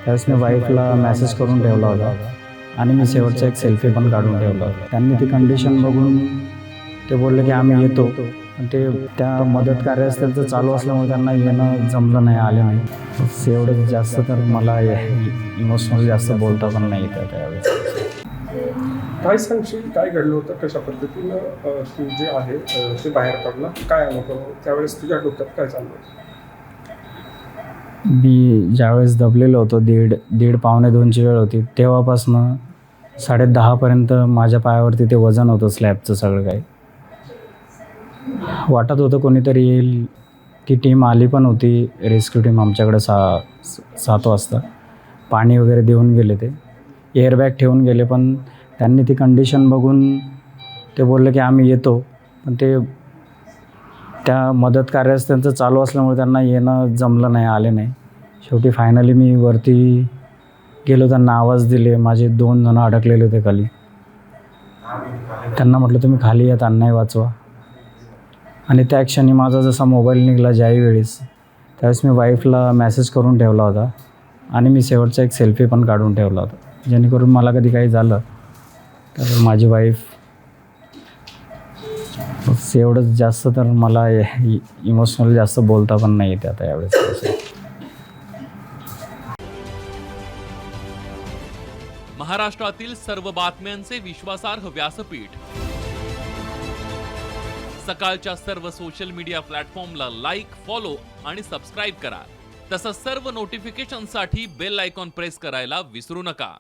त्यावेळेस मी वाईफला मेसेज करून ठेवला होता आणि मी शेवटचा एक सेल्फी पण काढून ठेवला होता. त्यांनी ती कंडिशन बघून ते बोलले की आम्ही येतो, पण ते त्या मदत कार्यास त्यांचं चालू असल्यामुळे त्यांना येणं जमलं नाही, आले नाही. बस एवढंच. जास्त तर मला इमोशनल जास्त बोलता पण नाही येतं त्यावेळेस. काय सांगशील, काय घडलं होतं, कशा पद्धतीनं तू जे आहे ते बाहेर पडला, काय अनुभव त्यावेळेस तुझ्या डोक्यात काय चाललं होतं? मी ज्यावेळेस दबलेलो होतो, दीड पावणे 2ची वेळ होती, तेव्हापासनं 10:30पर्यंत माझ्या पायावरती ते वजन होतं स्लॅबचं सगळं काही. वाटत होतं कोणीतरी येईल. ती टीम आली पण होती, रेस्क्यू टीम आमच्याकडे 7 वाजता. पाणी वगैरे देऊन गेले, ते एअरबॅग ठेवून गेले, पण त्यांनी ती कंडिशन बघून ते बोलले की आम्ही येतो, पण ते त्या मदत कार्यास त्यांचं चालू असल्यामुळे त्यांना येणं जमलं नाही, आले नाही. शेवटी फायनली मी वरती गेलो, त्यांना आवाज दिले. माझे 2 जण अडकलेले होते खाली. त्यांना म्हटलं तुम्ही खाली या, त्यांनाही वाचवा. आणि त्या क्षणी माझा जसा मोबाईल निघाला ज्यावेळेस, त्यावेळेस मी वाईफला मेसेज करून ठेवला होता आणि मी शेवटचा एक सेल्फी पण काढून ठेवला होता, जेणेकरून मला कधी काही झालं तर माझी वाईफ. बस एवढंच. जास्त तर मला इमोशनल जास्त बोलता पण नाही येते आता यावेळेस. महाराष्ट्रातील सर्व बातम्यांचे विश्वासार्ह व्यासपीठ, सकाळच्या सर्व सोशल मीडिया प्लॅटफॉर्मला लाईक, फॉलो आणि सबस्क्राईब करा. तसंच सर्व नोटिफिकेशनसाठी बेल आयकॉन प्रेस करायला विसरू नका.